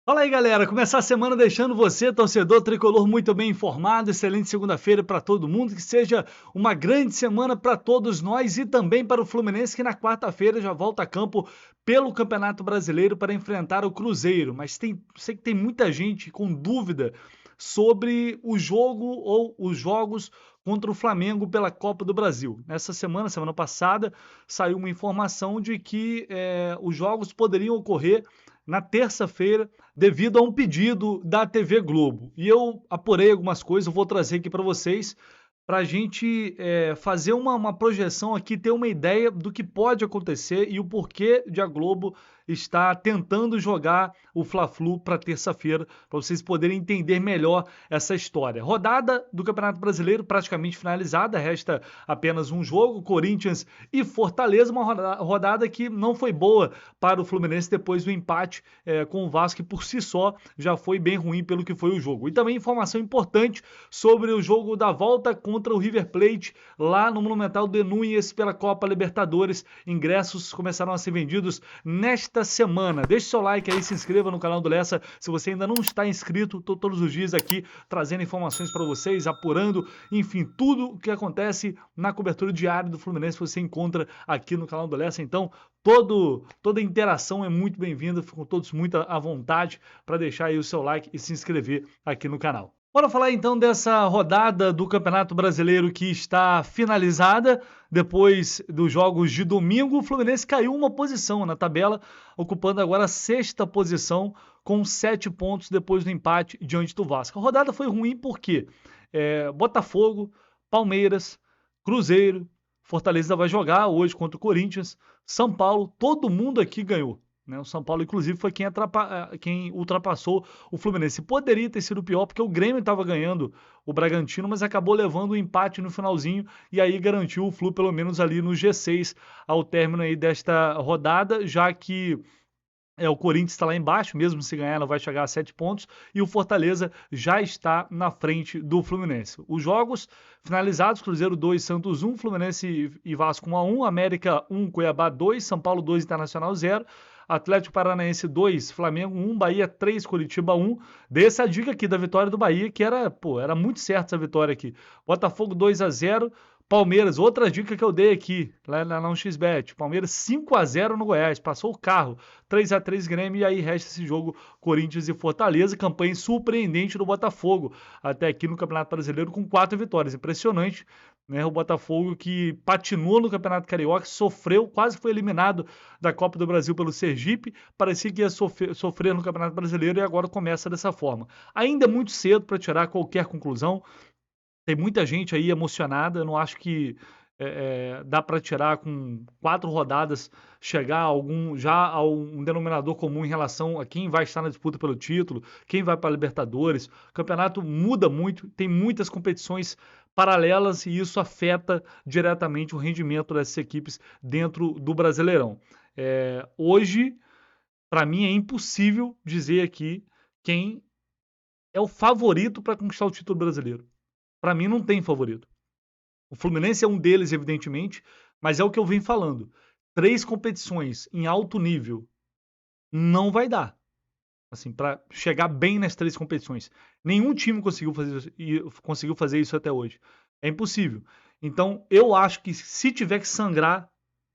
Fala aí, galera. Começar a semana deixando você, torcedor tricolor, muito bem informado. Excelente segunda-feira para todo mundo. Que seja uma grande semana para todos nós e também para o Fluminense, que na quarta-feira já volta a campo pelo Campeonato Brasileiro para enfrentar o Cruzeiro. Mas sei que tem muita gente com dúvida sobre o jogo ou os jogos contra o Flamengo pela Copa do Brasil. Nessa semana passada, saiu uma informação de que os jogos poderiam ocorrer na terça-feira devido a um pedido da TV Globo. E eu apurei algumas coisas, eu vou trazer aqui para vocês, para a gente fazer uma projeção aqui, ter uma ideia do que pode acontecer e o porquê de a Globo estar tentando jogar o Fla-Flu para terça-feira, para vocês poderem entender melhor essa história. Rodada do Campeonato Brasileiro praticamente finalizada, resta apenas um jogo, Corinthians e Fortaleza, uma rodada que não foi boa para o Fluminense depois do empate com o Vasco, que por si só já foi bem ruim pelo que foi o jogo. E também informação importante sobre o jogo da volta contra o River Plate lá no Monumental de Núñez pela Copa Libertadores. Ingressos começaram a ser vendidos nesta semana. Deixe seu like aí, se inscreva no canal do Lessa se você ainda não está inscrito. Estou todos os dias aqui trazendo informações para vocês, apurando, enfim, tudo o que acontece na cobertura diária do Fluminense você encontra aqui no canal do Lessa. Então, toda interação é muito bem-vinda, ficam todos muito à vontade para deixar aí o seu like e se inscrever aqui no canal. Bora falar então dessa rodada do Campeonato Brasileiro que está finalizada. Depois dos jogos de domingo, o Fluminense caiu uma posição na tabela, ocupando agora a sexta posição com 7 pontos depois do empate diante do Vasco. A rodada foi ruim porque Botafogo, Palmeiras, Cruzeiro, Fortaleza vai jogar hoje contra o Corinthians, São Paulo, todo mundo aqui ganhou. Né? O São Paulo, inclusive, foi quem ultrapassou o Fluminense. Poderia ter sido pior, porque o Grêmio estava ganhando o Bragantino, mas acabou levando o empate no finalzinho e aí garantiu o Flu pelo menos ali no G6 ao término aí desta rodada, já que o Corinthians está lá embaixo, mesmo se ganhar não vai chegar a 7 pontos, e o Fortaleza já está na frente do Fluminense. Os jogos finalizados, Cruzeiro 2, Santos 1, Fluminense e Vasco 1-1, América 1, Cuiabá 2, São Paulo 2, Internacional 0, Atlético Paranaense 2, Flamengo 1, Bahia 3, Curitiba 1. Dei essa dica aqui da vitória do Bahia, que era muito certa essa vitória aqui. Botafogo 2-0, Palmeiras, outra dica que eu dei aqui, lá na 1xBet. Palmeiras 5-0 no Goiás, passou o carro. 3-3 Grêmio e aí resta esse jogo Corinthians e Fortaleza. Campanha surpreendente do Botafogo até aqui no Campeonato Brasileiro com 4 vitórias. Impressionante, né? O Botafogo que patinou no Campeonato Carioca, sofreu, quase foi eliminado da Copa do Brasil pelo Sergipe. Parecia que ia sofrer no Campeonato Brasileiro e agora começa dessa forma. Ainda é muito cedo para tirar qualquer conclusão. Tem muita gente aí emocionada, eu não acho que dá para tirar com 4 rodadas, chegar a um denominador comum em relação a quem vai estar na disputa pelo título, quem vai para a Libertadores. O campeonato muda muito, tem muitas competições paralelas e isso afeta diretamente o rendimento dessas equipes dentro do Brasileirão. Hoje, para mim, é impossível dizer aqui quem é o favorito para conquistar o título brasileiro. Para mim não tem favorito. O Fluminense é um deles, evidentemente, mas é o que eu venho falando. 3 competições em alto nível não vai dar. Assim, para chegar bem nas 3 competições. Nenhum time conseguiu fazer isso até hoje. É impossível. Então, eu acho que se tiver que sangrar,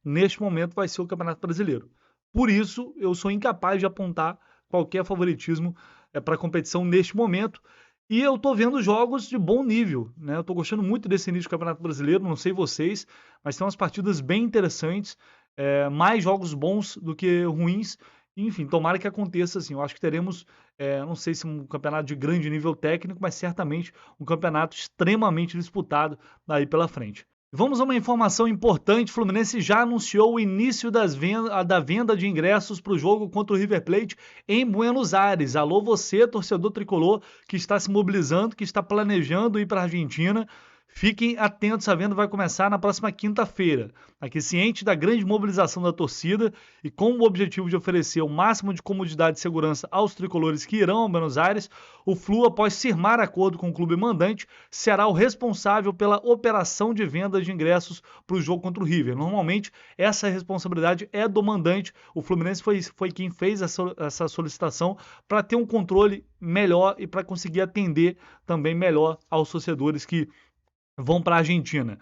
neste momento vai ser o Campeonato Brasileiro. Por isso, eu sou incapaz de apontar qualquer favoritismo para a competição neste momento. E eu tô vendo jogos de bom nível, né? Eu tô gostando muito desse início do Campeonato Brasileiro, não sei vocês, mas tem umas partidas bem interessantes, mais jogos bons do que ruins. Enfim, tomara que aconteça assim. Eu acho que teremos, não sei se um campeonato de grande nível técnico, mas certamente um campeonato extremamente disputado daí pela frente. Vamos a uma informação importante. O Fluminense já anunciou o início da venda de ingressos para o jogo contra o River Plate em Buenos Aires. Alô você, torcedor tricolor, que está se mobilizando, que está planejando ir para a Argentina. Fiquem atentos, a venda vai começar na próxima quinta-feira. Aqui, ciente da grande mobilização da torcida e com o objetivo de oferecer o máximo de comodidade e segurança aos tricolores que irão a Buenos Aires, o Flu, após firmar acordo com o clube mandante, será o responsável pela operação de vendas de ingressos para o jogo contra o River. Normalmente, essa responsabilidade é do mandante. O Fluminense foi quem fez essa solicitação para ter um controle melhor e para conseguir atender também melhor aos torcedores que vão para a Argentina.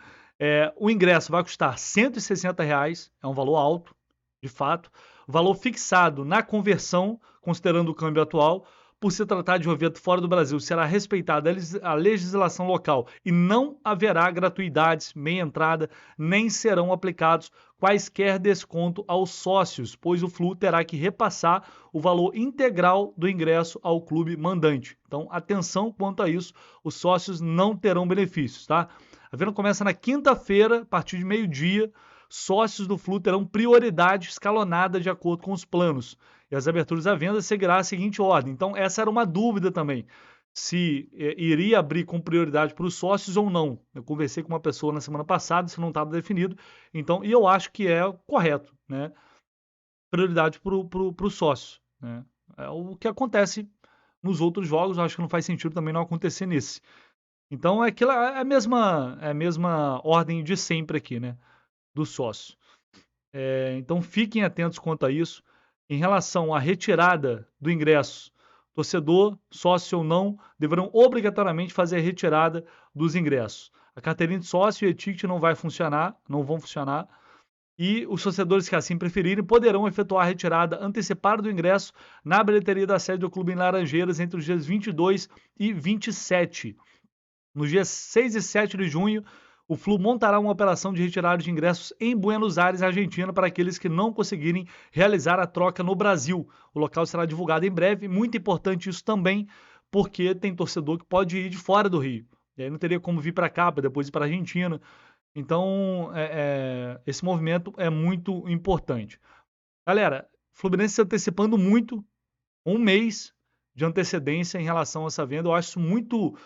O ingresso vai custar R$ 160, é um valor alto, de fato. O valor fixado na conversão, considerando o câmbio atual, por se tratar de um evento fora do Brasil, será respeitada a legislação local e não haverá gratuidades, meia entrada, nem serão aplicados quaisquer desconto aos sócios, pois o Flu terá que repassar o valor integral do ingresso ao clube mandante. Então, atenção quanto a isso, os sócios não terão benefícios, tá? A venda começa na quinta-feira, a partir de meio-dia. Sócios do Flu terão prioridade escalonada de acordo com os planos. E as aberturas à venda seguirá a seguinte ordem. Então, essa era uma dúvida também, se iria abrir com prioridade para os sócios ou não. Eu conversei com uma pessoa na semana passada, isso não estava definido. Então, e eu acho que é correto, né? Prioridade para os sócios, né? É o que acontece nos outros jogos, eu acho que não faz sentido também não acontecer nesse. Então, é a mesma ordem de sempre aqui, né? Do sócio. Então fiquem atentos quanto a isso. Em relação à retirada do ingresso, torcedor, sócio ou não, deverão obrigatoriamente fazer a retirada dos ingressos. A carteirinha de sócio e e-ticket não vão funcionar. E os torcedores que assim preferirem poderão efetuar a retirada antecipada do ingresso na bilheteria da sede do clube em Laranjeiras entre os dias 22 e 27. Nos dias 6 e 7 de junho, o Flu montará uma operação de retirada de ingressos em Buenos Aires, Argentina, para aqueles que não conseguirem realizar a troca no Brasil. O local será divulgado em breve. Muito importante isso também, porque tem torcedor que pode ir de fora do Rio. E aí não teria como vir para cá, para depois ir para a Argentina. Então, esse movimento é muito importante. Galera, Fluminense se antecipando muito, um mês de antecedência em relação a essa venda. Eu acho isso muito...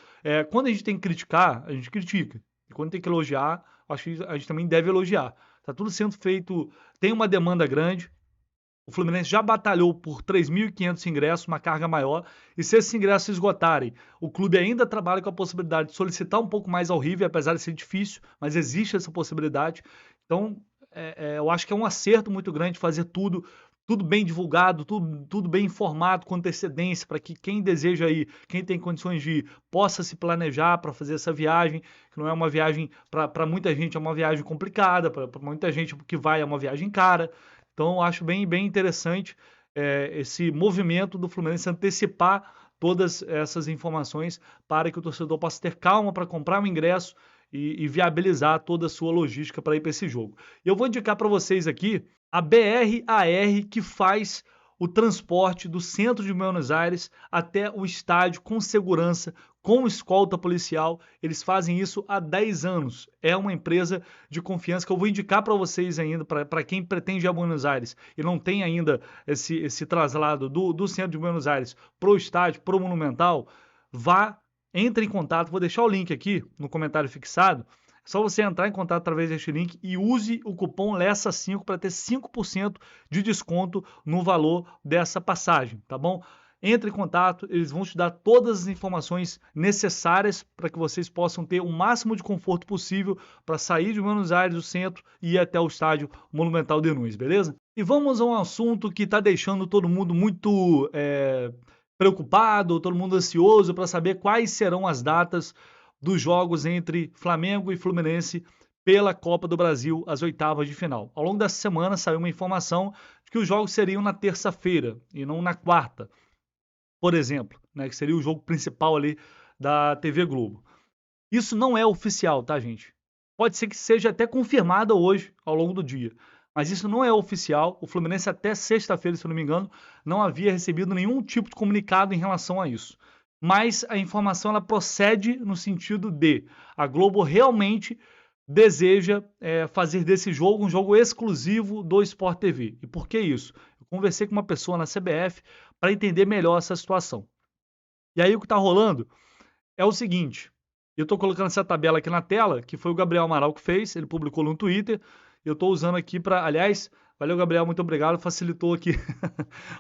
quando a gente tem que criticar, a gente critica. E quando tem que elogiar, acho que a gente também deve elogiar. Está tudo sendo feito, tem uma demanda grande. O Fluminense já batalhou por 3.500 ingressos, uma carga maior. E se esses ingressos se esgotarem, o clube ainda trabalha com a possibilidade de solicitar um pouco mais ao River, apesar de ser difícil, mas existe essa possibilidade. Então, eu acho que é um acerto muito grande fazer tudo bem divulgado, tudo bem informado com antecedência, para que quem deseja ir, quem tem condições de ir, possa se planejar para fazer essa viagem, que não é uma viagem, para muita gente é uma viagem complicada, para muita gente que vai é uma viagem cara. Então, eu acho bem interessante esse movimento do Fluminense antecipar todas essas informações para que o torcedor possa ter calma para comprar o ingresso e viabilizar toda a sua logística para ir para esse jogo. E eu vou indicar para vocês aqui a BRAR, que faz o transporte do centro de Buenos Aires até o estádio com segurança, com escolta policial. Eles fazem isso há 10 anos. É uma empresa de confiança que eu vou indicar para vocês ainda, para quem pretende ir a Buenos Aires e não tem ainda esse traslado do centro de Buenos Aires para o estádio, para o Monumental. Entre em contato, vou deixar o link aqui no comentário fixado. É só você entrar em contato através deste link e use o cupom LESSA5 para ter 5% de desconto no valor dessa passagem, tá bom? Entre em contato, eles vão te dar todas as informações necessárias para que vocês possam ter o máximo de conforto possível para sair de Buenos Aires, do centro, e ir até o estádio Monumental de Nunes, beleza? E vamos a um assunto que está deixando todo mundo muito preocupado, todo mundo ansioso para saber quais serão as datas dos jogos entre Flamengo e Fluminense pela Copa do Brasil, as oitavas de final. Ao longo dessa semana saiu uma informação de que os jogos seriam na terça-feira e não na quarta, por exemplo, né, que seria o jogo principal ali da TV Globo. Isso não é oficial, tá, gente? Pode ser que seja até confirmada hoje, ao longo do dia. Mas isso não é oficial. O Fluminense até sexta-feira, se eu não me engano, não havia recebido nenhum tipo de comunicado em relação a isso. Mas a informação ela procede no sentido de a Globo realmente deseja fazer desse jogo um jogo exclusivo do Sport TV. E por que isso? Eu conversei com uma pessoa na CBF para entender melhor essa situação. E aí o que está rolando é o seguinte, Eu estou colocando essa tabela aqui na tela, que foi o Gabriel Amaral que fez, ele publicou no Twitter. Eu estou usando aqui para, aliás, valeu Gabriel, muito obrigado, facilitou aqui,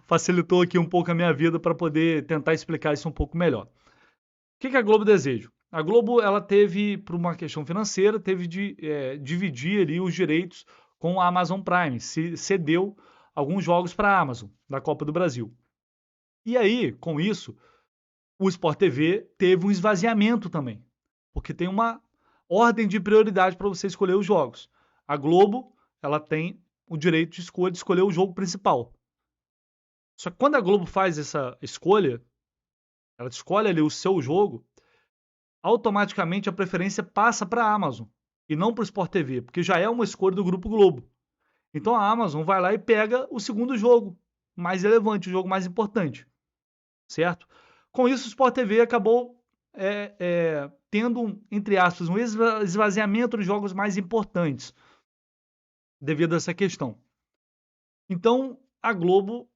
facilitou aqui um pouco a minha vida para poder tentar explicar isso um pouco melhor. O que a Globo deseja? A Globo, ela teve, por uma questão financeira, teve de dividir ali os direitos com a Amazon Prime, cedeu alguns jogos para a Amazon, da Copa do Brasil. E aí, com isso, o Sport TV teve um esvaziamento também, porque tem uma ordem de prioridade para você escolher os jogos. A Globo, ela tem o direito de escolher o jogo principal. Só que quando a Globo faz essa escolha, ela escolhe ali o seu jogo, automaticamente a preferência passa para a Amazon e não para o Sport TV, porque já é uma escolha do Grupo Globo. Então a Amazon vai lá e pega o segundo jogo mais relevante, o jogo mais importante, certo? Com isso, o Sport TV acabou tendo, entre aspas, um esvaziamento de jogos mais importantes devido a essa questão. Então, a Globo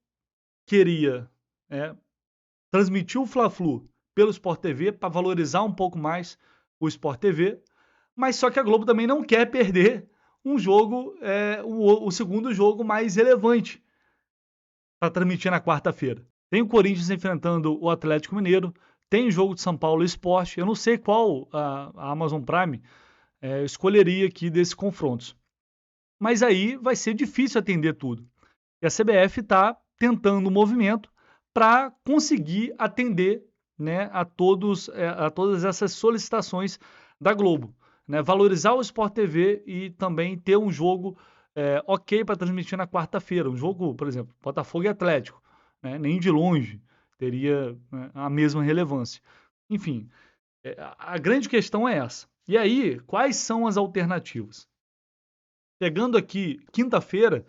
queria transmitir o Fla-Flu pelo Sport TV para valorizar um pouco mais o Sport TV, mas só que a Globo também não quer perder um jogo, o segundo jogo mais relevante para transmitir na quarta-feira. Tem o Corinthians enfrentando o Atlético Mineiro, tem o jogo de São Paulo Sport, eu não sei qual a Amazon Prime escolheria aqui desses confrontos. Mas aí vai ser difícil atender tudo. E a CBF está tentando um movimento para conseguir atender, né, a todas essas solicitações da Globo. Né, valorizar o Sport TV e também ter um jogo ok para transmitir na quarta-feira. Um jogo, por exemplo, Botafogo e Atlético. Né, nem de longe teria, né, a mesma relevância. Enfim, a grande questão é essa. E aí, quais são as alternativas? Pegando aqui, quinta-feira,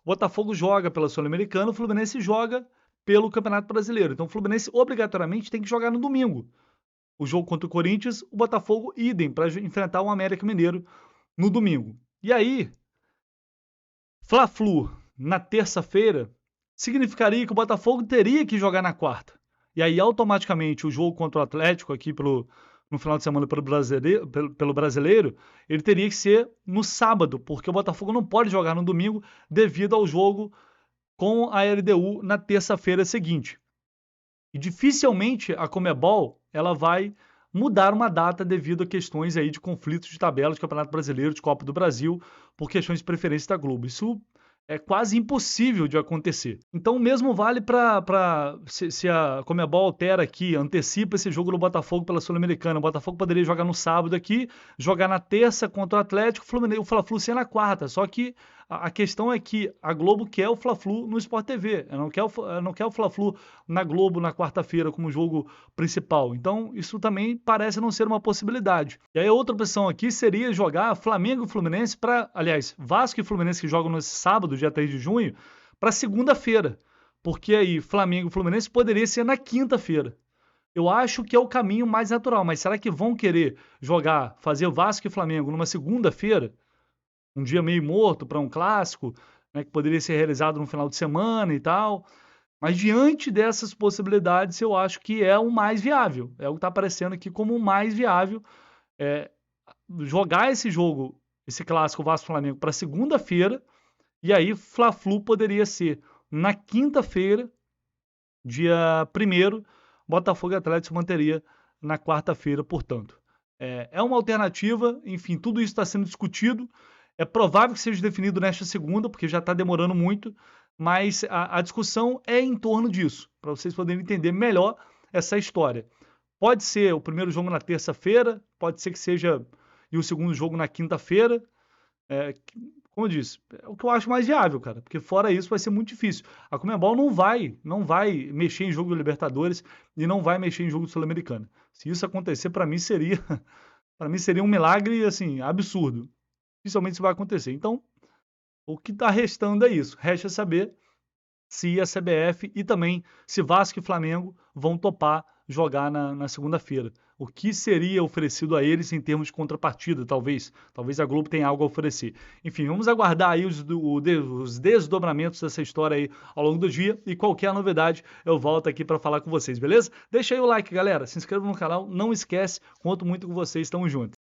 o Botafogo joga pela Sul-Americana, o Fluminense joga pelo Campeonato Brasileiro. Então o Fluminense obrigatoriamente tem que jogar no domingo. O jogo contra o Corinthians, o Botafogo idem para enfrentar o América Mineiro no domingo. E aí, Fla-Flu na terça-feira significaria que o Botafogo teria que jogar na quarta. E aí automaticamente o jogo contra o Atlético aqui no final de semana pelo brasileiro, ele teria que ser no sábado, porque o Botafogo não pode jogar no domingo devido ao jogo com a LDU na terça-feira seguinte. E dificilmente a Conmebol ela vai mudar uma data devido a questões aí de conflitos de tabela de Campeonato Brasileiro, de Copa do Brasil, por questões de preferência da Globo. Isso é quase impossível de acontecer. Então, o mesmo vale se a Conmebol altera aqui, antecipa esse jogo do Botafogo pela Sul-Americana. O Botafogo poderia jogar no sábado aqui, jogar na terça contra o Atlético, o Fla-Flu ser na quarta. Só que a questão é que a Globo quer o Fla-Flu no Sport TV. Ela não quer o Fla-Flu na Globo na quarta-feira como jogo principal. Então, isso também parece não ser uma possibilidade. E aí, outra opção aqui seria jogar Flamengo e Fluminense aliás, Vasco e Fluminense que jogam nesse sábado, dia 3 de junho, para segunda-feira. Porque aí Flamengo e Fluminense poderia ser na quinta-feira. Eu acho que é o caminho mais natural, mas será que vão querer fazer Vasco e Flamengo numa segunda-feira? Um dia meio morto para um clássico, né, que poderia ser realizado no final de semana e tal. Mas diante dessas possibilidades, eu acho que é o mais viável. É o que está aparecendo aqui como o mais viável. Jogar esse jogo, esse clássico Vasco-Flamengo, para segunda-feira, e aí Fla-Flu poderia ser na quinta-feira, dia 1º, Botafogo e Atlético manteria na quarta-feira, portanto. É uma alternativa, enfim, tudo isso está sendo discutido. É provável que seja definido nesta segunda, porque já está demorando muito, mas a discussão é em torno disso, para vocês poderem entender melhor essa história. Pode ser o primeiro jogo na terça-feira, pode ser que seja e o segundo jogo na quinta-feira. Como eu disse, é o que eu acho mais viável, cara, porque fora isso vai ser muito difícil. A Conmebol não vai mexer em jogo do Libertadores e não vai mexer em jogo do Sul-Americana. Se isso acontecer, para mim seria um milagre assim absurdo. Dificilmente isso vai acontecer. Então, o que está restando é isso. Resta saber se a CBF e também se Vasco e Flamengo vão topar jogar na segunda-feira. O que seria oferecido a eles em termos de contrapartida, talvez? Talvez a Globo tenha algo a oferecer. Enfim, vamos aguardar aí os desdobramentos dessa história aí ao longo do dia e qualquer novidade eu volto aqui para falar com vocês, beleza? Deixa aí o like, galera, se inscreva no canal, não esquece, conto muito com vocês, tamo junto.